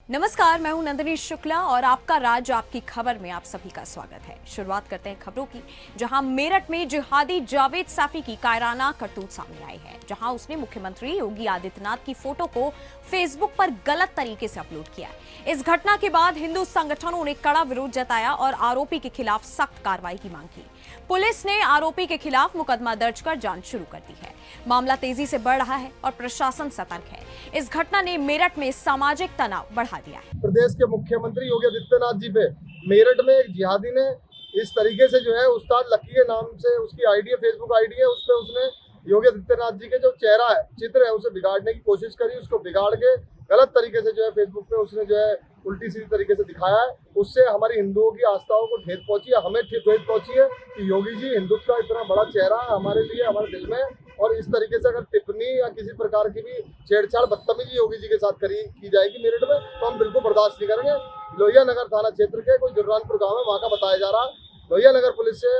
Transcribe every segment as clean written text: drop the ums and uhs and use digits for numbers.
नमस्कार, मैं हूं नंदिनी शुक्ला और आपका राज्य आपकी खबर में आप सभी का स्वागत है। शुरुआत करते हैं खबरों की, जहां मेरठ में जिहादी जावेद सैफी की कायराना करतूत सामने आई है, जहां उसने मुख्यमंत्री योगी आदित्यनाथ की फोटो को फेसबुक पर गलत तरीके से अपलोड किया। इस घटना के बाद हिंदू संगठनों ने कड़ा विरोध जताया और आरोपी के खिलाफ सख्त कार्रवाई की मांग की। पुलिस ने आरोपी के खिलाफ मुकदमा दर्ज कर जांच शुरू कर दी है। मामला तेजी से बढ़ रहा है और प्रशासन सतर्क है। इस घटना ने मेरठ में सामाजिक तनाव बढ़ा दिया है। प्रदेश के मुख्यमंत्री योगी आदित्यनाथ जी पे मेरठ में एक जिहादी ने इस तरीके से जो है उस्ताद लकी के नाम से उसकी आईडी है, फेसबुक आईडी है, उस पर उसने योगी आदित्यनाथ जी के जो चेहरा है, चित्र है, उसे बिगाड़ने की कोशिश करी। उसको बिगाड़ के गलत तरीके से जो है फेसबुक पे उसने जो है उल्टी सीधी तरीके से दिखाया है। उससे हमारी हिंदुओं की आस्थाओं को ठेस पहुंची है, हमें ठेस पहुंची है कि योगी जी हिंदुत्व का इतना बड़ा चेहरा है हमारे लिए, हमारे दिल में। और इस तरीके से अगर टिप्पणी या किसी प्रकार की भी छेड़छाड़ बदतमीजी योगी जी के साथ की जाएगी मेरठ में, तो हम बिल्कुल बर्दाश्त नहीं करेंगे। लोहिया नगर थाना क्षेत्र के कोई जुर्रानपुर गाँव है, वहाँ का बताया जा रहा है। लोहिया नगर पुलिस से,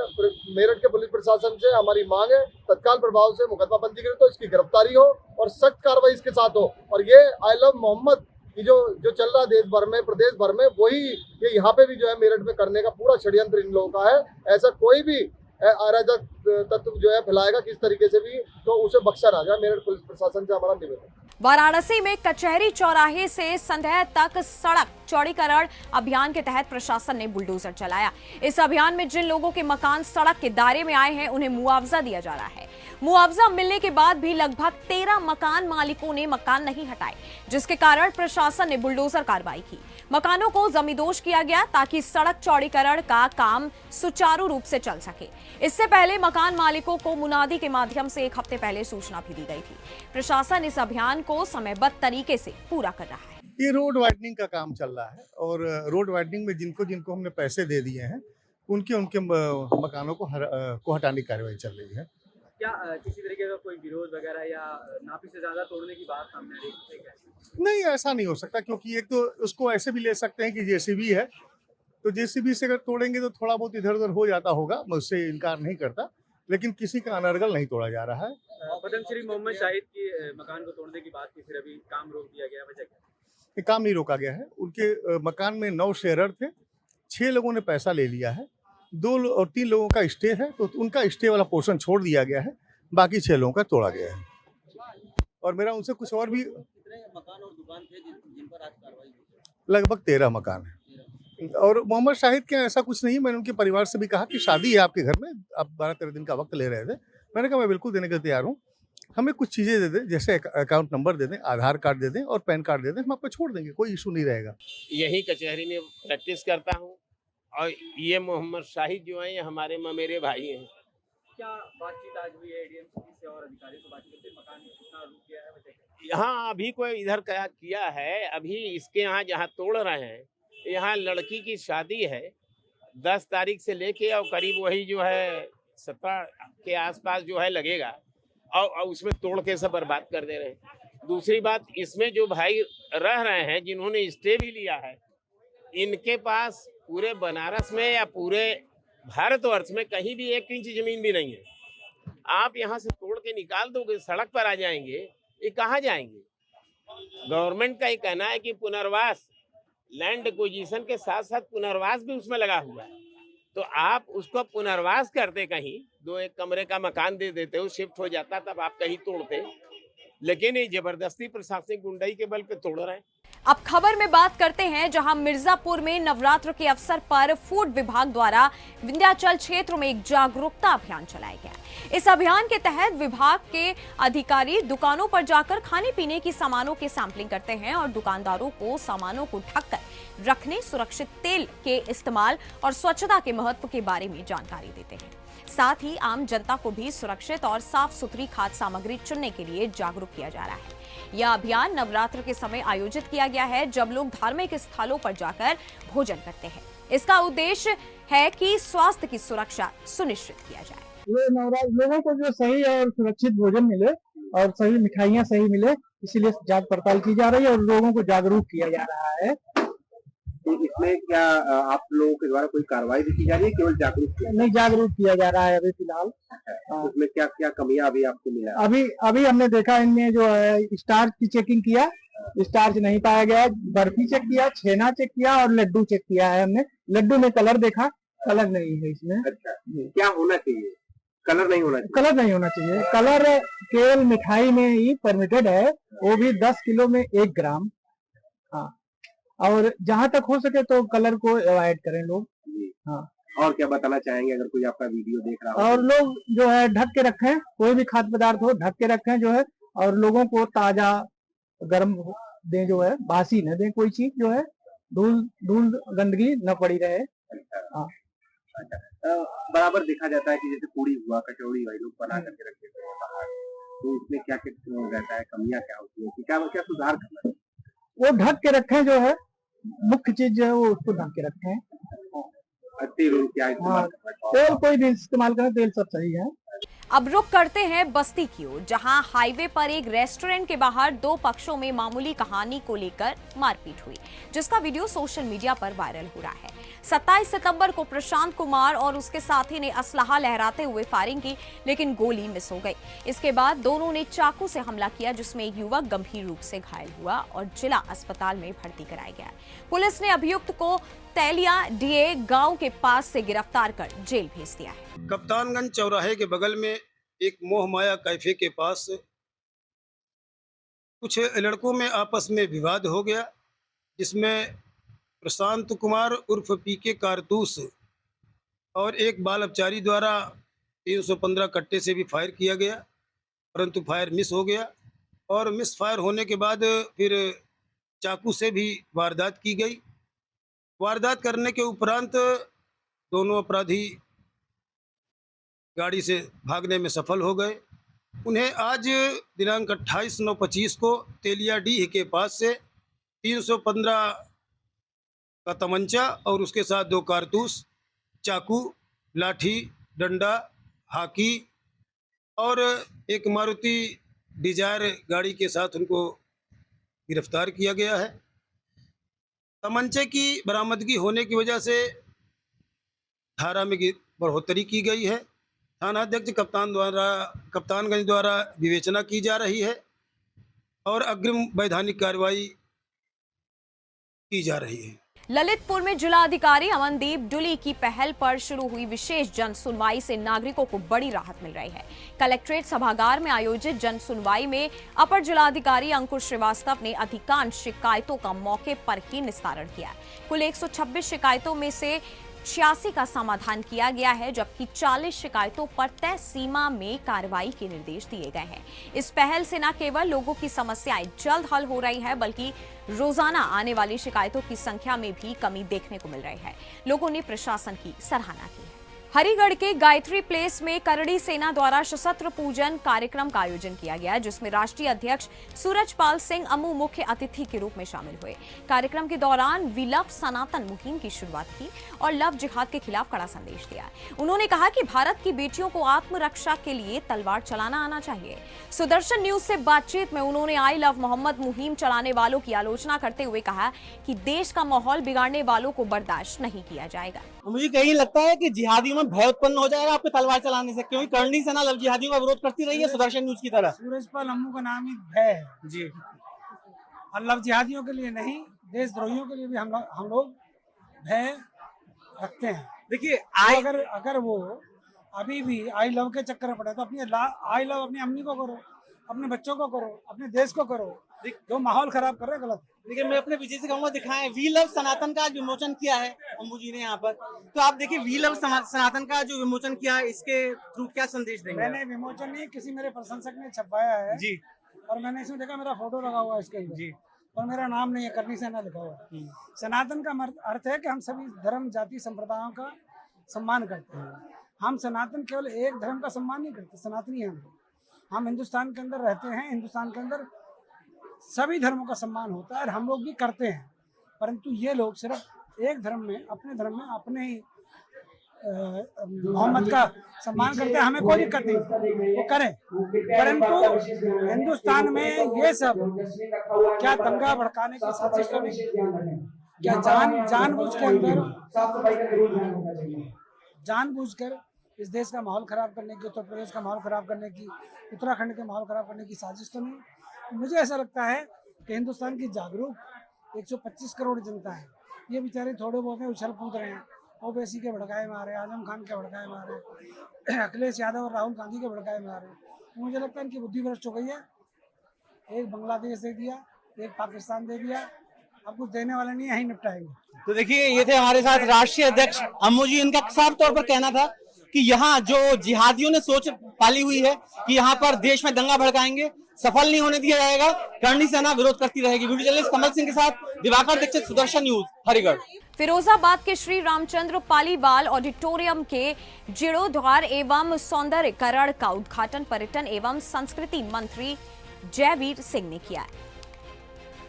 मेरठ के पुलिस प्रशासन से हमारी मांग है तत्काल प्रभाव से मुकदमा पंजीकृत हो, इसकी गिरफ्तारी हो और सख्त कार्रवाई इसके साथ हो। और ये आई लव मोहम्मद की जो चल रहा देश भर में, प्रदेश भर में, वही ये यहाँ पे भी जो है मेरठ में करने का पूरा षड्यंत्र इन लोगों का है। ऐसा कोई भी अराजक तत्व जो है फैलाएगा किस तरीके से भी, तो उसे बख्शा ना जाए। मेरठ पुलिस प्रशासन से हमारा निवेदन। वाराणसी में कचहरी चौराहे से संध्या तक सड़क चौड़ीकरण अभियान के तहत प्रशासन ने बुलडोजर चलाया। इस अभियान में जिन लोगों के मकान सड़क के दायरे में आए हैं उन्हें मुआवजा दिया जा रहा है। मुआवजा मिलने के बाद भी लगभग 13 मकान मालिकों ने मकान नहीं हटाए, जिसके कारण प्रशासन ने बुलडोजर कार्रवाई की। मकानों को जमींदोज किया गया ताकि सड़क चौड़ीकरण का काम सुचारू रूप से चल सके। इससे पहले मकान मालिकों को मुनादी के माध्यम से 1 हफ्ते पहले सूचना भी दी गई थी। प्रशासन इस अभियान को समयबद्ध तरीके से पूरा कर रहा है। ये रोड वाइडनिंग का काम चल रहा है और रोड वाइडनिंग में जिनको जिनको हमने पैसे दे दिए हैं उनके मकानों को हटाने की कार्रवाई चल रही है। क्या किसी तरीके का कोई विरोध वगैरह या नापी से ज्यादा तोड़ने की बात सामने आ रही है? नहीं, ऐसा नहीं हो सकता, क्योंकि एक तो उसको ऐसे भी ले सकते हैं कि जेसीबी है, तो जेसीबी से अगर तोड़ेंगे तो थोड़ा बहुत इधर उधर हो जाता होगा, मैं उससे इनकार नहीं करता, लेकिन किसी का अनर्गल नहीं तोड़ा जा रहा है। पद्मश्री मोहम्मद शाहिद की मकान को तोड़ने की बात थी, फिर अभी काम रोक दिया गया, वजह क्या? ये काम नहीं रोका गया है। उनके मकान में 9 शेयरर थे, 6 लोगों ने पैसा ले लिया है, 2 और 3 लोगों का स्टे है, तो उनका स्टे वाला पोर्शन छोड़ दिया गया है, बाकी 6 लोगों का तोड़ा गया है। और मेरा उनसे कुछ और भी मकान और दुकान थे जिन पर आज कार्रवाई हुई? लगभग 13 मकान है। और मोहम्मद शाहिद के ऐसा कुछ नहीं, मैंने उनके परिवार से भी कहा कि शादी है आपके घर में, आप 12-13 दिन का वक्त ले रहे थे। मैंने कहा मैं बिल्कुल देने के लिए तैयार हूँ, हमें कुछ चीज़ें दे दें, जैसे अकाउंट नंबर दे दें, आधार कार्ड दे दें और पैन कार्ड दे दें, हम आपको छोड़ देंगे, कोई इशू नहीं रहेगा। यही कचहरी में प्रैक्टिस करता हूँ और ये मोहम्मद शाहिद जो हैं ये हमारे ममेरे भाई हैं। क्या बातचीत आज हुई है एडीएम से और अधिकारियों से बातचीत करते? मकान कितना रुक गया है, वजह क्या? यहाँ अभी कोई इधर क्या किया है, अभी इसके यहाँ जहाँ तोड़ रहे हैं, यहाँ लड़की की शादी है 10 तारीख से लेके और करीब वही जो है 17 के आसपास जो है लगेगा, और उसमें तोड़ के सब बर्बाद कर दे रहे हैं। दूसरी बात, इसमें जो भाई रह रहे हैं जिन्होंने स्टे भी लिया है, इनके पास पूरे बनारस में या पूरे भारतवर्ष में कहीं भी 1 इंच जमीन भी नहीं है। आप यहाँ से तोड़ के निकाल दोगे, सड़क पर आ जाएंगे, ये कहाँ जाएंगे? गवर्नमेंट का ये कहना है कि पुनर्वास, लैंड एक्विजिशन के साथ साथ पुनर्वास भी उसमें लगा हुआ है, तो आप उसको पुनर्वास करते, कहीं 2-1 कमरे का मकान दे देते हो, शिफ्ट हो जाता, तब आप कहीं तोड़ते। लेकिन ये जबरदस्ती प्रशासनिक गुंडाई के बल पे तोड़ रहे हैं। अब खबर में बात करते हैं, जहां मिर्जापुर में नवरात्र के अवसर पर फूड विभाग द्वारा विंध्याचल क्षेत्र में एक जागरूकता अभियान चलाया गया। इस अभियान के तहत विभाग के अधिकारी दुकानों पर जाकर खाने पीने की सामानों की सैंपलिंग करते हैं और दुकानदारों को सामानों को ढककर रखने, सुरक्षित तेल के इस्तेमाल और स्वच्छता के महत्व के बारे में जानकारी देते हैं। साथ ही आम जनता को भी सुरक्षित और साफ सुथरी खाद्य सामग्री चुनने के लिए जागरूक किया जा रहा है। यह अभियान नवरात्र के समय आयोजित किया गया है, जब लोग धार्मिक स्थलों पर जाकर भोजन करते हैं। इसका उद्देश्य है कि स्वास्थ्य की सुरक्षा सुनिश्चित किया जाए। ये नवरात्र लोगों को जो सही और सुरक्षित भोजन मिले और सही मिठाइयाँ सही मिले, इसीलिए जांच पड़ताल की जा रही है और लोगों को जागरूक किया जा रहा है। इसमें क्या आप लोगों के द्वारा कोई कार्रवाई भी की जा रही है, केवल जागरूक किया? नहीं, जागरूक किया जा रहा है अभी फिलहाल। उसमें क्या क्या कमियां अभी आपको मिला? अभी हमने देखा, इनमें जो है स्टार्च की चेकिंग किया स्टार्च नहीं पाया गया है। बर्फी चेक किया, छेना चेक किया और लड्डू चेक किया है हमने। लड्डू में कलर देखा, कलर नहीं है इसमें। अच्छा, क्या होना चाहिए? कलर नहीं होना चाहिए। कलर नहीं होना चाहिए। कलर केवल मिठाई में ही परमिटेड है, वो भी 10 किलो में 1 ग्राम। हाँ, और जहां तक हो सके तो कलर को अवॉइड करें लोग। जी। हाँ, और क्या बताना चाहेंगे अगर कोई आपका वीडियो देख रहा हो? और लोग जो है ढक के रखें, कोई भी खाद्य पदार्थ हो ढक के रखें जो है, और लोगों को ताजा गर्म दें, जो है बासी न दें कोई चीज, जो है धूल धूल गंदगी न पड़ी रहे। हाँ। अच्छा, बराबर देखा जाता है कि जैसे पूड़ी हुआ, कचौड़ी हुआ, लोग बना करके रख देते हैं बाहर, तो इसमें क्या क्या रहता है, कमियां क्या होती है, क्या क्या सुधार करना है? वो ढक के रखें, जो है मुख्य चीज जो है वो उसको ढक के रखें। तेल क्या इस्तेमाल करना है? तेल कोई भी इस्तेमाल करें, तेल सब सही है। अब रुक करते हैं बस्ती की ओर, जहां हाईवे पर एक रेस्टोरेंट के बाहर 2 पक्षों में मामूली कहानी को लेकर मारपीट हुई, जिसका वीडियो सोशल मीडिया पर वायरल हो रहा है। 27 सितंबर को प्रशांत कुमार और उसके साथी ने असलहा लहराते हुए फायरिंग की, लेकिन गोली मिस हो गई। इसके बाद दोनों ने चाकू से हमला किया, जिसमें एक युवक गंभीर रूप से घायल हुआ और जिला अस्पताल में भर्ती कराया गया। पुलिस ने अभियुक्त को तैलिया डीए गांव के पास से गिरफ्तार कर जेल भेज दिया है। कप्तानगंज चौराहे के बगल में एक मोहमाया कैफे के पास कुछ लड़कों में आपस में विवाद हो गया, जिसमें प्रशांत कुमार उर्फ पीके कारतूस और एक बाल अपचारी द्वारा 315 कट्टे से भी फायर किया गया, परंतु फायर मिस हो गया। और मिस फायर होने के बाद फिर चाकू से भी वारदात की गई। वारदात करने के उपरांत दोनों अपराधी गाड़ी से भागने में सफल हो गए। उन्हें आज दिनांक 28/9/25 को तेलियाडीह के पास से 315 का तमंचा और उसके साथ 2 कारतूस, चाकू, लाठी, डंडा, हाकी और एक मारुति डिजायर गाड़ी के साथ उनको गिरफ्तार किया गया है। तमंचे की बरामदगी होने की वजह से धारा में बढ़ोतरी की गई है। थानाध्यक्ष कप्तानगंज द्वारा विवेचना की जा रही है और अग्रिम वैधानिक कार्रवाई की जा रही है। ललितपुर में जिलाधिकारी अमनदीप डुली की पहल पर शुरू हुई विशेष जन सुनवाई से नागरिकों को बड़ी राहत मिल रही है। कलेक्ट्रेट सभागार में आयोजित जन सुनवाई में अपर जिलाधिकारी अंकुर श्रीवास्तव ने अधिकांश शिकायतों का मौके पर ही निस्तारण किया। कुल 126 शिकायतों में से 86 का समाधान किया गया है, जबकि 40 शिकायतों पर तय सीमा में कार्रवाई के निर्देश दिए गए हैं। इस पहल से न केवल लोगों की समस्याएं जल्द हल हो रही है, बल्कि रोजाना आने वाली शिकायतों की संख्या में भी कमी देखने को मिल रही है। लोगों ने प्रशासन की सराहना की है। हरिगढ़ के गायत्री प्लेस में करड़ी सेना द्वारा सशस्त्र पूजन कार्यक्रम का आयोजन किया गया, जिसमें राष्ट्रीय अध्यक्ष सूरजपाल सिंह अमू मुख्य अतिथि के रूप में शामिल हुए। कार्यक्रम के दौरान वी लव सनातन मुहिम की शुरुआत की और लव जिहाद के खिलाफ कड़ा संदेश दिया। उन्होंने कहा कि भारत की बेटियों को आत्मरक्षा के लिए तलवार चलाना आना चाहिए। सुदर्शन न्यूज से बातचीत में उन्होंने आई लव मोहम्मद मुहिम चलाने वालों की आलोचना करते हुए कहा कि देश का माहौल बिगाड़ने वालों को बर्दाश्त नहीं किया जाएगा। मुझे कहीं लगता है कि जिहादियों में भय उत्पन्न हो जाएगा आपके तलवार चलाने से, क्योंकि करणी सेना लव जिहादियों का विरोध करती रही है सुदर्शन न्यूज की तरह। सूरजपाल अम्मू का नाम ही भय है जी, और लव जिहादियों के लिए नहीं, देशद्रोहियों के लिए भी हम लोग भय रखते हैं। देखिए अगर वो अभी भी आई लव के चक्कर में पड़े तो अपनी आई लव अपनी अम्मी को करो, अपने बच्चों को करो, अपने देश को करो। जो माहौल खराब कर रहे हैं गलत। लेकिन मैं अपने विजय से कहूँगा दिखाएं, वी लव सनातन का विमोचन किया है अम्मू जी ने यहाँ पर, तो आप देखिए वी लव सनातन का जो विमोचन किया है, इसके थ्रू क्या संदेश देंगे? मैंने विमोचन नहीं, किसी मेरे प्रशंसक ने छपवाया है जी, और मैंने इसमें देखा मेरा फोटो लगा हुआ है इसके अंदर जी, और मेरा नाम नहीं है, करनी सेना लिखा हुआ है। सनातन का अर्थ है कि हम सभी धर्म जाति संप्रदायों का सम्मान करते हैं। हम सनातन केवल एक धर्म का सम्मान नहीं करते, सनातनी हैं हम हिंदुस्तान के अंदर रहते हैं, हिंदुस्तान के अंदर सभी धर्मों का सम्मान होता है और हम लोग भी करते हैं। परंतु ये लोग सिर्फ एक धर्म में, अपने धर्म में अपने ही मोहम्मद का सम्मान करते हैं। हमें कोई दिक्कत नहीं, वो करें, परंतु हिंदुस्तान में ये सब क्या दंगा भड़काने की साजिश तो नहीं, क्या जानबूझकर इस देश का माहौल खराब करने की, उत्तर प्रदेश का माहौल खराब करने की, उत्तराखंड के माहौल खराब करने की साजिश तो नहीं। मुझे ऐसा लगता है कि हिंदुस्तान की जागरूक 125 करोड़ जनता है, ये बेचारे थोड़े बहुत हैं उछल कूद रहे हैं, ओवैसी के भड़काए मारे, आजम खान के भड़काए मारे, अखिलेश यादव और राहुल गांधी के भड़काए मारे। तो मुझे लगता है इनकी बुद्धि भ्रष्ट हो गई है। एक बांग्लादेश दे दिया, एक पाकिस्तान दे दिया, अब कुछ देने वाला नहीं है, यहीं निपटाएंगे। तो देखिए ये थे हमारे साथ राष्ट्रीय अध्यक्ष अम्मू जी। इनका साफ तौर पर कहना था कि यहाँ जो जिहादियों ने सोच पाली हुई है कि यहाँ पर देश में दंगा भड़काएंगे, सफल नहीं होने दिया जाएगा। करणी सेना विरोध करती रहेगी। वीडियो जर्नलिस्ट कमल सिंह के साथ दिवाकर दीक्षित, सुदर्शन न्यूज, हरिगढ़। फिरोजाबाद के श्री रामचंद्र पालीवाल ऑडिटोरियम के जीर्णोद्धार एवं सौंदर्यकरण का उद्घाटन पर्यटन एवं संस्कृति मंत्री जयवीर सिंह ने किया।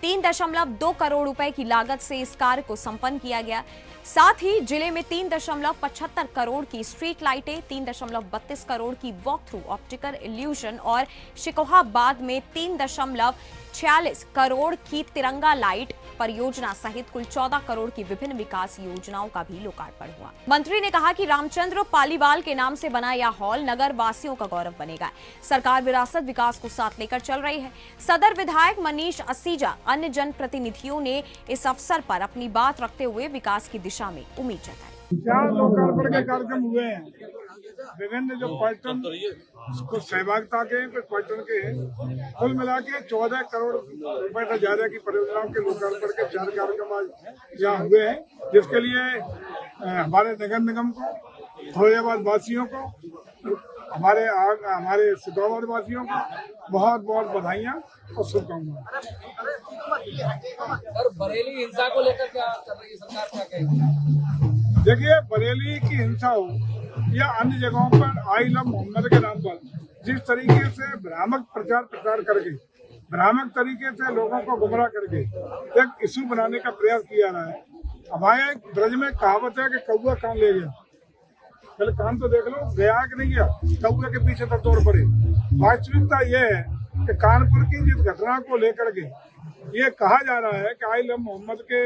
3.2 करोड़ रुपए की लागत से इस कार्य को संपन्न किया गया। साथ ही जिले में 3.75 करोड़ की स्ट्रीट लाइटें, 3.32 करोड़ की वॉक थ्रू ऑप्टिकल इल्यूजन और शिकोहाबाद में 3.46 करोड़ की तिरंगा लाइट परियोजना सहित कुल 14 करोड़ की विभिन्न विकास योजनाओं का भी लोकार्पण हुआ। मंत्री ने कहा कि रामचंद्र पालीवाल के नाम से बना यह हॉल नगर वासियों का गौरव बनेगा। सरकार विरासत विकास को साथ लेकर चल रही है। सदर विधायक मनीष असीजा अन्य जनप्रतिनिधियों ने इस अवसर पर अपनी बात रखते हुए विकास की दिशा में उम्मीद जताई। 4 लोकार्पण के कार्यक्रम हुए हैं। विभिन्न जो पर्यटन को सहभागिता के पर्यटन के कुल मिला के 14 करोड़ रुपए का जायरा की परियोजनाओं के लोकार्पण के 4 कार्यक्रम आज यहाँ हुए हैं, जिसके लिए हमारे नगर निगम को, फिरोजाबाद वासियों को, हमारे सिकौबाद वासियों को बहुत बहुत बधाइयाँ और शुभकामनाएं। बरेली हिंसा को लेकर क्या कर रही है सरकार, क्या कहेगी? देखिए, बरेली की हिंसा हो या अन्य जगहों पर आई लव मोहम्मद के नाम पर जिस तरीके से भ्रामक प्रचार करके, भ्रामक तरीके से लोगों को गुमराह करके एक इशू बनाने का प्रयास किया रहा है। हमारे ब्रज में कहावत है कि कौआ कान ले गया, पहले कान तो देख लो, गया कि नहीं गया, कौए के पीछे तक दौड़ पड़े। वास्तविकता यह है कि कानपुर की जिस घटना को लेकर के ये कहा जा रहा है कि आई लव मोहम्मद के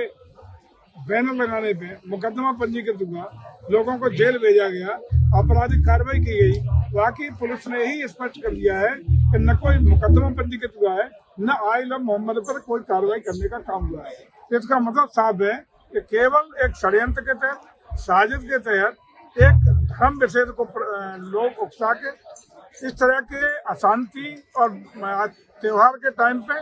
बैनर लगाने पे मुकदमा पंजीकृत हुआ, लोगों को जेल भेजा गया, आपराधिक कार्रवाई की गई। वाकई पुलिस ने ही स्पष्ट कर दिया है कि न कोई मुकदमा पंजीकृत हुआ है, न आई लव मोहम्मद पर कोई कार्रवाई करने का काम हुआ है। इसका मतलब साफ है कि केवल एक षड्यंत्र के तहत, साजिश के तहत एक धर्म विशेष को लोग उकसा के इस तरह के अशांति और त्योहार के टाइम पे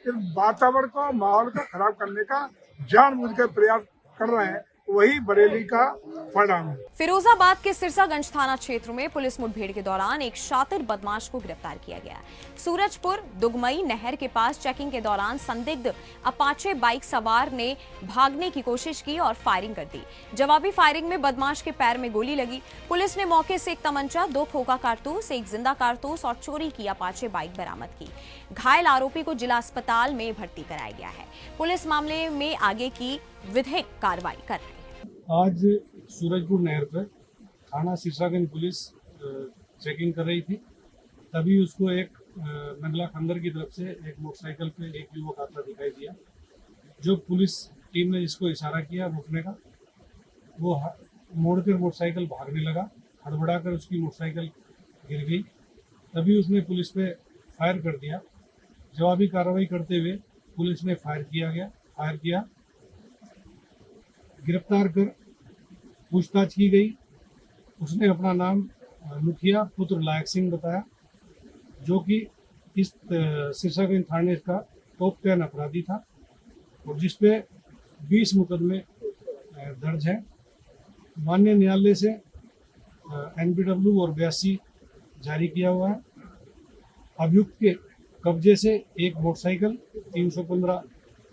इस वातावरण को, माहौल को खराब करने का जानबूझकर प्रयास कर रहे हैं, वही बरेली का परिणाम है। फिरोजाबाद के सिरसागंज थाना क्षेत्र में पुलिस मुठभेड़ के दौरान एक शातिर बदमाश को गिरफ्तार किया गया। सूरजपुर दुगमई नहर के पास चेकिंग के दौरान संदिग्ध अपाचे बाइक सवार ने भागने की कोशिश की और फायरिंग कर दी। जवाबी फायरिंग में बदमाश के पैर में गोली लगी। पुलिस ने मौके से एक तमंचा, 2 खोखा कारतूस, 1 जिंदा कारतूस और चोरी की अपाचे बाइक बरामद की। घायल आरोपी को जिला अस्पताल में भर्ती कराया गया है। पुलिस मामले में आगे की विधिक कार्रवाई कर रही है। आज सूरजपुर नहर पर थाना सिरसागंज पुलिस चेकिंग कर रही थी, तभी उसको एक नगला खंडर की तरफ से एक मोटरसाइकिल पे एक युवक आता दिखाई दिया। जो पुलिस टीम ने जिसको इशारा किया रुकने का, वो मोड़कर मोटरसाइकिल भागने लगा। हड़बड़ाकर उसकी मोटरसाइकिल गिर गई, तभी उसने पुलिस पे फायर कर दिया। जवाबी कार्रवाई करते हुए पुलिस ने फायर किया, गिरफ्तार कर पूछताछ की गई। उसने अपना नाम मुखिया पुत्र लायक सिंह बताया, जो कि इस सिरसागंज थाने का टॉप 10 अपराधी था और जिसपे 20 मुकदमे दर्ज हैं। माननीय न्यायालय से NPW और 82 जारी किया हुआ है। अभियुक्त के कब्जे से एक मोटरसाइकिल, 315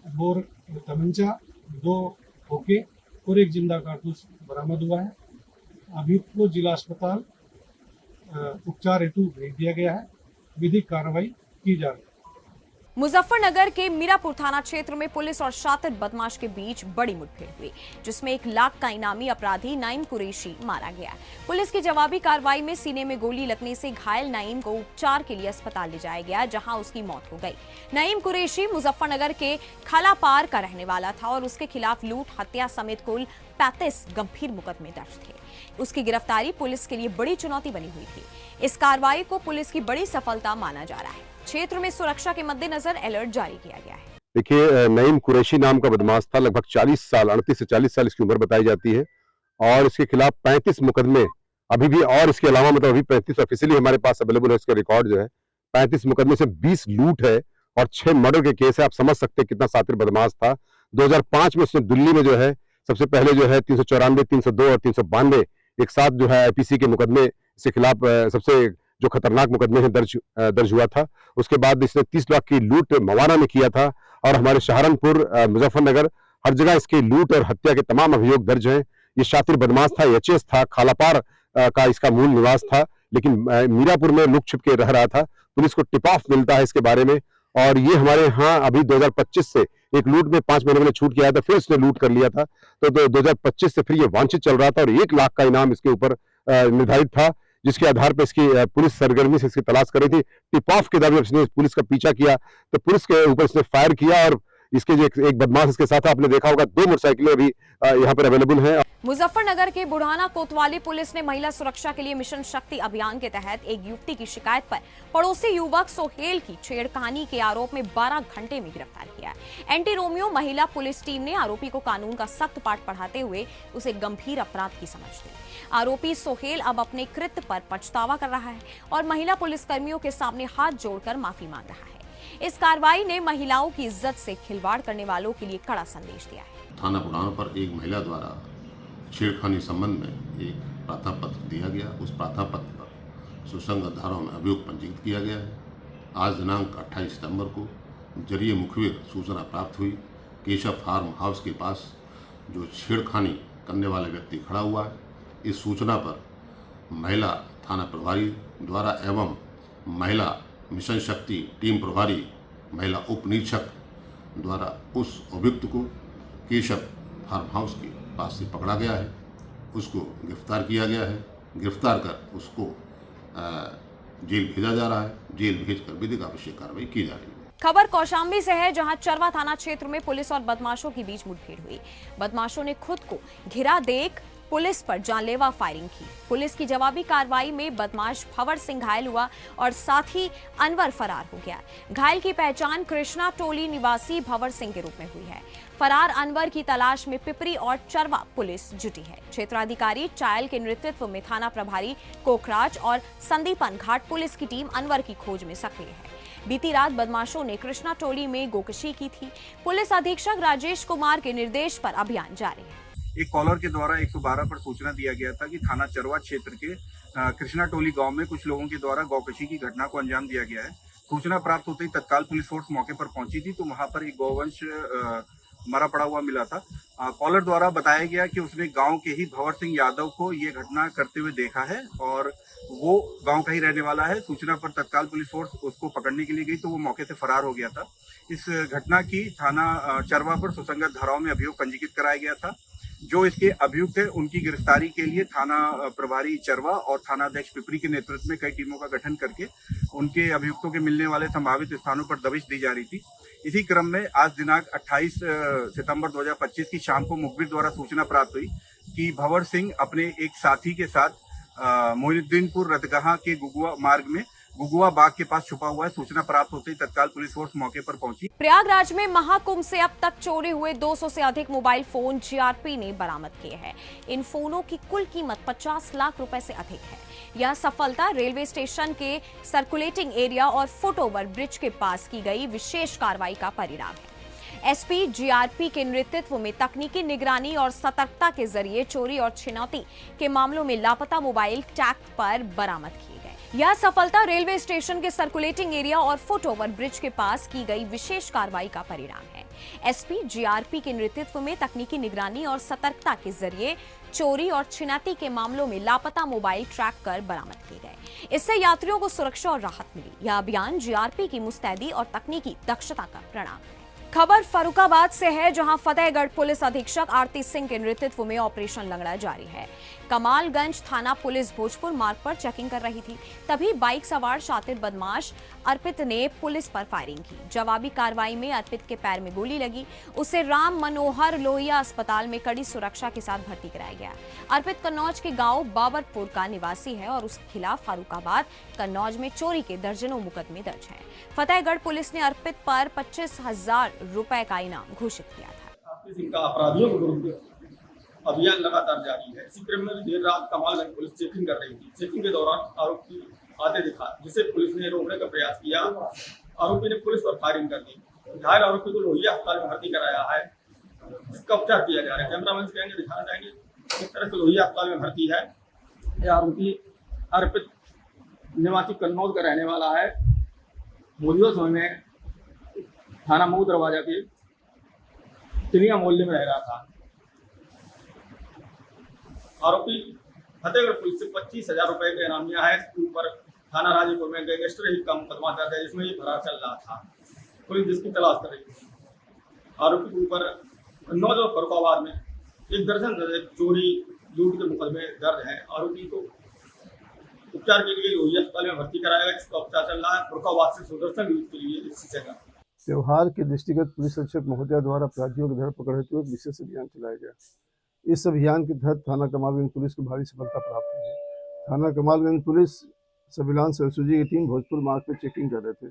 बोर तमंचा, 2 खोखे और 1 जिंदा कारतूस बरामद हुआ है। अभियुक्त को जिला अस्पताल उपचार हेतु भेज दिया गया है। विधिक कार्रवाई की जा रही है। मुजफ्फरनगर के मीरापुर थाना क्षेत्र में पुलिस और शातिर बदमाश के बीच बड़ी मुठभेड़ हुई, जिसमें 1 लाख का इनामी अपराधी नईम कुरैशी मारा गया। पुलिस की जवाबी कार्रवाई में सीने में गोली लगने से घायल नईम को उपचार के लिए अस्पताल ले जाया गया, जहां उसकी मौत हो गई। नईम कुरैशी मुजफ्फरनगर के खलापार का रहने वाला था और उसके खिलाफ लूट, हत्या समेत कुल 35 गंभीर मुकदमे दर्ज थे। उसकी गिरफ्तारी पुलिस के लिए बड़ी चुनौती बनी हुई थी। इस कार्रवाई को पुलिस की बड़ी सफलता माना जा रहा है। क्षेत्र में सुरक्षा के मद्देनजर अलर्ट जारी किया गया है। देखिए, नईम कुरैशी नाम का बदमाश था, लगभग 40 साल, 38 से 40 साल इसकी उम्र बताई जाती है और इसके खिलाफ 35 मुकदमे अभी भी, और इसके अलावा मतलब अभी 35 ऑफिशियली हमारे पास अवेलेबल है इसका रिकॉर्ड जो है। 35 मुकदमे से 20 लूट है और 6 मर्डर के केस है। आप समझ सकते हैं कितना शातिर बदमाश था। 2005 में उसने दिल्ली में जो है सबसे पहले जो है 394, 302 और 392 एक साथ जो है आईपीसी के मुकदमे इसके खिलाफ सबसे जो खतरनाक मुकदमे हैं दर्ज हुआ था। उसके बाद इसने 30 लाख की लूट मवाना में किया था और हमारे सहारनपुर, मुजफ्फरनगर, हर जगह इसके लूट और हत्या के तमाम अभियोग दर्ज हैं। ये शातिर बदमाश था, एचएस था, खालापार का इसका मूल निवास था, लेकिन मीरापुर में लुक छिप के रह रहा था। पुलिस को टिप ऑफ मिलता है इसके बारे में और ये हमारे यहाँ अभी 2025 से एक लूट में 5 महीने में छूट किया था, फिर इसने लूट कर लिया था। तो 2025 से फिर ये वांछित चल रहा था और 1 लाख का इनाम इसके ऊपर निर्धारित था, जिसके आधार पर इसकी पुलिस सरगर्मी से इसकी तलाश कर रही थी। टिप ऑफ के दौरान इसने पुलिस का पीछा किया तो पुलिस के ऊपर इसने फायर किया और इसके जो एक बदमाश इसके साथ आपने देखा होगा, 2 मोटरसाइकिलें अभी यहाँ पर अवेलेबल हैं। मुजफ्फरनगर के बुढ़ाना कोतवाली पुलिस ने महिला सुरक्षा के लिए मिशन शक्ति अभियान के तहत एक युवती की शिकायत पर पड़ोसी युवक सोहेल की छेड़खानी के आरोप में 12 घंटे में गिरफ्तार किया। एंटी रोमियो महिला पुलिस टीम ने आरोपी को कानून का सख्त पाठ पढ़ाते हुए उसे गंभीर अपराध की समझ दी। आरोपी सोहेल अब अपने कृत्य पर पछतावा कर रहा है और महिला पुलिसकर्मियों के सामने हाथ जोड़कर माफी मांग रहा है। इस कार्रवाई ने महिलाओं की इज्जत से खिलवाड़ करने वालों के लिए कड़ा संदेश दिया है। थाना बुढ़ाना पर एक महिला द्वारा छेड़खानी संबंध में एक प्रार्थना पत्र दिया गया। उस प्रार्थना पत्र पर सुसंगत धाराओं में अभियोग पंजीकृत किया गया है। आज दिनांक 28 सितंबर को जरिए मुखबिर सूचना प्राप्त हुई केशव फार्म हाउस के पास जो छेड़खानी करने वाला व्यक्ति खड़ा हुआ है। इस सूचना पर महिला थाना प्रभारी द्वारा एवं महिला मिशन शक्ति टीम प्रभारी महिला उप निरीक्षक द्वारा उस अभियुक्त को केशव फार्म हाउस के पास से पकड़ा गया है। उसको गिरफ्तार किया गया है। गिरफ्तार कर उसको जेल भेजा जा रहा है। जेल भेजकर विधिक आवश्यक कार्रवाई की जा रही है। खबर कौशाम्बी से है, जहां चरवा थाना क्षेत्र में पुलिस और बदमाशों के बीच मुठभेड़ हुई। बदमाशों ने खुद को घिरा देख पुलिस पर जानलेवा फायरिंग की। पुलिस की जवाबी कार्रवाई में बदमाश भंवर सिंह घायल हुआ और साथ ही अनवर फरार हो गया। घायल की पहचान कृष्णा टोली निवासी भंवर सिंह के रूप में हुई है। फरार अनवर की तलाश में पिपरी और चरवा पुलिस जुटी है। क्षेत्राधिकारी चायल के नेतृत्व में थाना प्रभारी कोखराज और संदीपन घाट पुलिस की टीम अनवर की खोज में सक्रिय है। बीती रात बदमाशों ने कृष्णा टोली में गोकशी की थी। पुलिस अधीक्षक राजेश कुमार के निर्देश पर अभियान जारी है। एक कॉलर के द्वारा 112 पर सूचना दिया गया था कि थाना चरवा क्षेत्र के कृष्णा टोली गांव में कुछ लोगों के द्वारा गौकशी की घटना को अंजाम दिया गया है। सूचना प्राप्त होते ही तत्काल पुलिस फोर्स मौके पर पहुंची थी तो वहां पर एक गौवंश मरा पड़ा हुआ मिला था। कॉलर द्वारा बताया गया कि उसने गांव के ही भंवर सिंह यादव को ये घटना करते हुए देखा है और वो गांव का ही रहने वाला है। सूचना पर तत्काल पुलिस फोर्स उसको पकड़ने के लिए गई तो वो मौके से फरार हो गया था। इस घटना की थाना चरवा पर सुसंगत धाराओं में अभियोग पंजीकृत कराया गया था। जो इसके अभियुक्त है उनकी गिरफ्तारी के लिए थाना प्रभारी चरवा और थानाध्यक्ष पिपरी के नेतृत्व में कई टीमों का गठन करके उनके अभियुक्तों के मिलने वाले संभावित स्थानों पर दबिश दी जा रही थी। इसी क्रम में आज दिनांक 28 सितंबर 2025 की शाम को मुखबिर द्वारा सूचना प्राप्त हुई कि भंवर सिंह अपने एक साथी के साथ मोहिउद्दीनपुर रतगहा के गुगुआ मार्ग में गुगुआ बाग के पास छुपा हुआ है। सूचना प्राप्त होते ही तत्काल पुलिस फोर्स मौके पर पहुंची। प्रयागराज में महाकुंभ से अब तक चोरी हुए 200 से अधिक मोबाइल फोन जीआरपी ने बरामद किए हैं। इन फोनों की कुल कीमत 50 लाख रुपए से अधिक है। यह सफलता रेलवे स्टेशन के सर्कुलेटिंग एरिया और फुटओवर ब्रिज के पास की गई विशेष कार्रवाई का परिणाम है। एसपी जीआरपी के नेतृत्व में तकनीकी निगरानी और सतर्कता के जरिए चोरी और छिनौती के मामलों में लापता मोबाइल टैग पर बरामद किए गए। यह सफलता रेलवे स्टेशन के सर्कुलेटिंग एरिया और फुटओवर ब्रिज के पास की गई विशेष कार्रवाई का परिणाम है। एसपी जीआरपी के नेतृत्व में तकनीकी निगरानी और सतर्कता के जरिए चोरी और छिनौती के मामलों में लापता मोबाइल ट्रैक कर बरामद किए गए। इससे यात्रियों को सुरक्षा और राहत मिली। यह अभियान जीआरपी की मुस्तैदी और तकनीकी दक्षता का परिणाम है। खबर फर्रुखाबाद से है, जहां फतेहगढ़ पुलिस अधीक्षक आरती सिंह के नेतृत्व में ऑपरेशन लंगड़ा जारी है। कमालगंज थाना पुलिस भोजपुर मार्ग पर चेकिंग कर रही थी, तभी बाइक सवार शातिर बदमाश अर्पित ने पुलिस पर फायरिंग की। जवाबी कार्रवाई में अर्पित के पैर में गोली लगी। उसे राम मनोहर लोहिया अस्पताल में कड़ी सुरक्षा के साथ भर्ती कराया गया। अर्पित कन्नौज के गांव बाबरपुर का निवासी है और उसके खिलाफ फर्रुखाबाद कन्नौज में चोरी के दर्जनों मुकदमे दर्ज हैं। फतेहगढ़ पुलिस ने अर्पित पर 25,000 रुपए का इनाम घोषित किया था। इनका अपराधियों के विरुद्ध अभियान लगातार जारी है। इसी क्रम में देर रात कमालगंज पुलिस चेकिंग कर रही थी। चेकिंग के दौरान आरोपी आते दिखा, जिसे पुलिस ने रोकने का प्रयास किया। आरोपी ने पुलिस पर फायरिंग कर दी। घायल आरोपी को लोहिया अस्पताल में भर्ती कराया है, जिसका उपचार किया जा रहा है। कैमरामैन से कहेंगे, दिखाना चाहेंगे किस तरह से लोहिया अस्पताल में भर्ती है। यह आरोपी अर्पित निवासी कन्नौज का रहने वाला है। मोदियो समय में थाना मऊ दरवाजा के तिलिया मोहल्ले में रह रहा था। आरोपी फतेहगढ़ पुलिस से 25,000 रुपए का इनाम लिया है। इसके ऊपर थाना राजीपुर में गैंगस्टर हिट का मुकदमा दर्ज है, जिसमें ये फरार चल रहा था। पुलिस जिसकी तलाश कर रही थी। आरोपी के ऊपर कन्नौज और फरुखाबाद में 1 दर्जन से चोरी लूट के मुकदमे दर्ज हैं। आरोपी को उपचार के लिए लोहिया अस्पताल में भर्ती कराया गया, जिसका उपचार चल रहा है। फरुखाबाद से सुदर्शन न्यूज के लिए इसी जगह त्योहार के दृष्टिगत पुलिस अधीक्षक महोदय द्वारा अपराधियों की धरपकड़ हेतु एक विशेष अभियान चलाया गया। इस अभियान के तहत थाना कमालगंज पुलिस को भारी सफलता प्राप्त हुई है। थाना कमालगंज पुलिस सर्विलांस सरसूजी की टीम भोजपुर मार्ग पर चेकिंग कर रहे थे,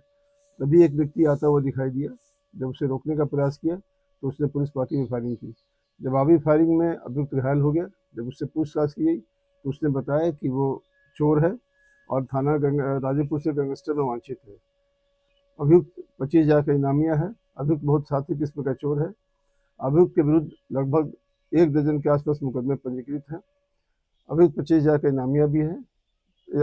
तभी एक व्यक्ति आता हुआ दिखाई दिया। जब उसे रोकने का प्रयास किया तो उसने पुलिस पार्टी में फायरिंग की। जवाबी फायरिंग में अभियुक्त घायल हो गया। जब उससे पूछताछ की गई तो उसने बताया कि वो चोर है और थाना राजीपुर से गैंगस्टर में वांछित है। अभियुक्त 25,000 का इनामिया है। अभियुक्त बहुत साथी किस्म का चोर है। अभियुक्त के विरुद्ध लगभग 1 दर्जन के आसपास मुकदमे पंजीकृत हैं। अभियुक्त 25,000 का इनामिया भी है।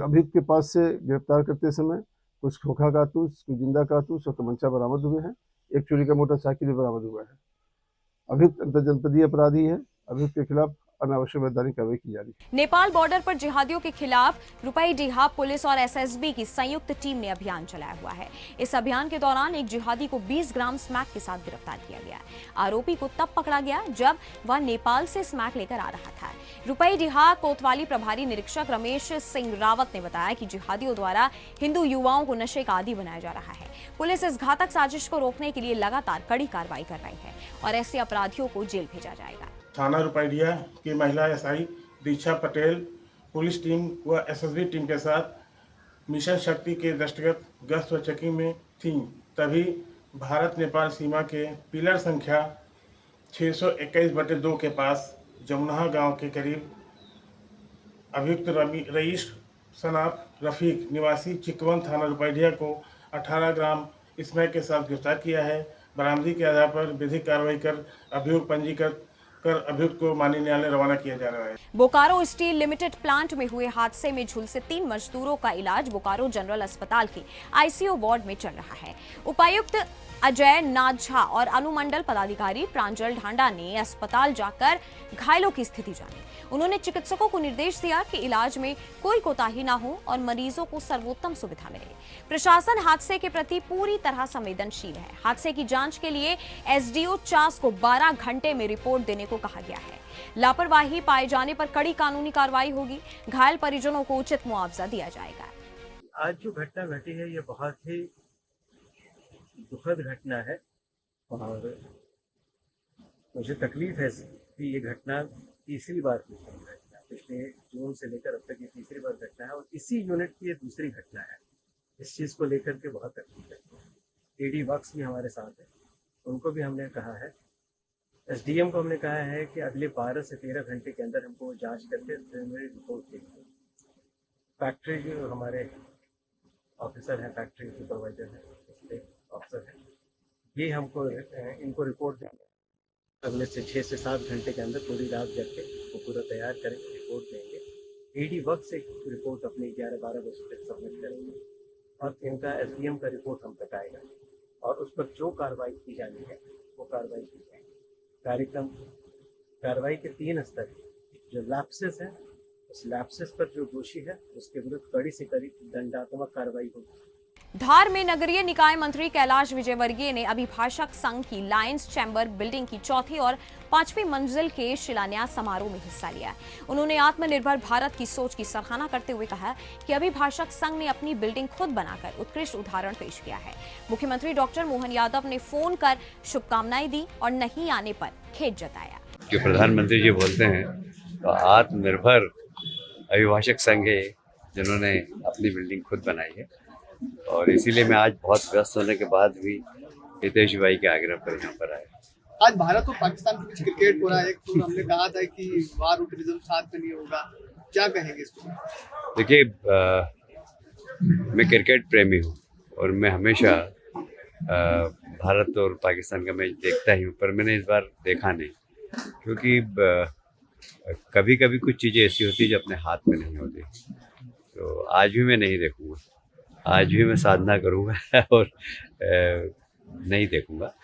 अभियुक्त के पास से गिरफ्तार करते समय कुछ खोखा कारतूस, कुछ जिंदा कारतूस और तमंचा बरामद हुए हैं। एक चोरी का मोटरसाइकिल भी बरामद हुआ है। अभियुक्त अंतरजनपदीय अपराधी है। अभियुक्त के खिलाफ अनावश्यक वैधानिक कार्रवाई की जा रही है। नेपाल बॉर्डर पर जिहादियों के खिलाफ रुपईडीहा पुलिस और एसएसबी की संयुक्त टीम ने अभियान चलाया हुआ है। इस अभियान के दौरान एक जिहादी को 20 ग्राम स्मैक के साथ गिरफ्तार किया गया। आरोपी को तब पकड़ा गया जब वह नेपाल से स्मैक लेकर आ रहा था। रुपईडीहा कोतवाली प्रभारी निरीक्षक रमेश सिंह रावत ने बताया कि जिहादियों द्वारा हिंदू युवाओं को नशे का आदी बनाया जा रहा है। पुलिस इस घातक साजिश को रोकने के लिए लगातार कड़ी कार्रवाई कर रही है और ऐसे अपराधियों को जेल भेजा जाएगा। थाना रुपईडीहा की महिला एसआई दीक्षा पटेल पुलिस टीम व एसएसबी टीम के साथ मिशन शक्ति के दृष्टिगत गश्त व चेकिंग में थी। तभी भारत नेपाल सीमा के पिलर संख्या 621/2 के पास जमुना गांव के करीब अभियुक्त रईस सनाफ रफीक निवासी चिकवन थाना रुपईडीहा को 18 ग्राम स्मैक के साथ गिरफ्तार किया है। बरामदगी के आधार पर विधिक कार्रवाई कर अभियुक्त पंजीकृत कर अभियुक्त को माननीय न्यायालय रवाना किया जा रहा है। बोकारो स्टील लिमिटेड प्लांट में हुए हादसे में झुलसे 3 मजदूरों का इलाज बोकारो जनरल अस्पताल के आईसीयू वार्ड में चल रहा है। उपायुक्त अजय नाथ झा और अनुमंडल पदाधिकारी प्रांजल ढांडा ने अस्पताल जाकर घायलों की स्थिति जानी। उन्होंने चिकित्सकों को निर्देश दिया कि इलाज में कोई कोताही न हो और मरीजों को सर्वोत्तम सुविधा मिले। प्रशासन हादसे के प्रति पूरी तरह संवेदनशील है। हादसे की जांच के लिए एसडीओ चास को 12 घंटे में रिपोर्ट देने को कहा गया है। लापरवाही पाए जाने पर कड़ी कानूनी कार्रवाई होगी। घायल परिजनों को उचित मुआवजा दिया जाएगा। आज जो घटना घटी है ये बहुत ही दुखद घटना है और मुझे तकलीफ है कि ये घटना तीसरी बार पिछले जून से लेकर अब तक ये तीसरी बार घटना है और इसी यूनिट की ये दूसरी घटना है। इस चीज़ को लेकर के बहुत तकलीफ है। एडी वक्स भी हमारे साथ है, उनको भी हमने कहा है। एसडीएम को हमने कहा है कि अगले 12 से 13 घंटे के अंदर हमको जांच करके रिपोर्ट देंगे। फैक्ट्री जो हमारे ऑफिसर हैं, फैक्ट्री सुपरवाइजर हैं, ऑफिसर है, ये हमको इनको रिपोर्ट देंगे। अगले से 6 से 7 घंटे के अंदर पूरी रात जग के वो पूरा तैयार करके रिपोर्ट देंगे। एडी वक्त से रिपोर्ट अपनी 11-12 बजे तक सबमिट करेंगे और इनका एसडीएम का रिपोर्ट हम तक आएगा और उस पर जो कार्रवाई की जानी है वो कार्रवाई की जाएगी। कार्रवाई के 3 स्तर जो लैप्सेस हैं, उस लैप्सेस पर जो दोषी है उसके विरुद्ध कड़ी से कड़ी दंडात्मक कार्रवाई होगी। धार में नगरीय निकाय मंत्री कैलाश विजयवर्गीय ने अभिभाषक संघ की लायंस चैम्बर बिल्डिंग की 4थी और 5वीं मंजिल के शिलान्यास समारोह में हिस्सा लिया। उन्होंने आत्मनिर्भर भारत की सोच की सराहना करते हुए कहा कि अभिभाषक संघ ने अपनी बिल्डिंग खुद बनाकर उत्कृष्ट उदाहरण पेश किया है। मुख्यमंत्री डॉक्टर मोहन यादव ने फोन कर शुभकामनाएं दी और नहीं आने पर खेद जताया। जो प्रधानमंत्री जी बोलते हैं तो आत्मनिर्भर अभिभाषक संघ है जिन्होंने अपनी बिल्डिंग खुद बनाई है और इसीलिए मैं आज बहुत व्यस्त होने के बाद भी हितेश भाई के आग्रह पर यहाँ पर आए। आज भारत और पाकिस्तान के बीच क्रिकेट हो रहा है, तो हमने कहा था कि वार और टूरिज्म साथ में नहीं होगा, क्या कहेंगे इसको? देखिए, मैं क्रिकेट प्रेमी हूँ और मैं हमेशा भारत और पाकिस्तान का मैच देखता ही हूँ, पर मैंने इस बार देखा नहीं, क्योंकि कभी कभी कुछ चीज़ें ऐसी होती है जो अपने हाथ में नहीं होती। तो आज भी मैं नहीं देखूँगा, आज भी मैं साधना करूँगा और नहीं देखूँगा।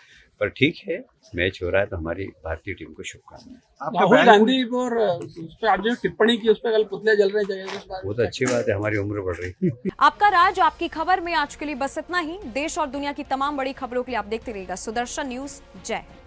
पर ठीक है, मैच हो रहा है तो हमारी भारतीय टीम को शुभकामनाएं। राहुल गांधी पर उस पर आप जो टिप्पणी की, उस पर कल पुतले जल रहे जगह, बहुत अच्छी बात है, हमारी उम्र बढ़ रही है। आपका राज आपकी खबर में आज के लिए बस इतना ही। देश और दुनिया की तमाम बड़ी खबरों के लिए आप देखते रहिएगा सुदर्शन न्यूज। जय हिंद।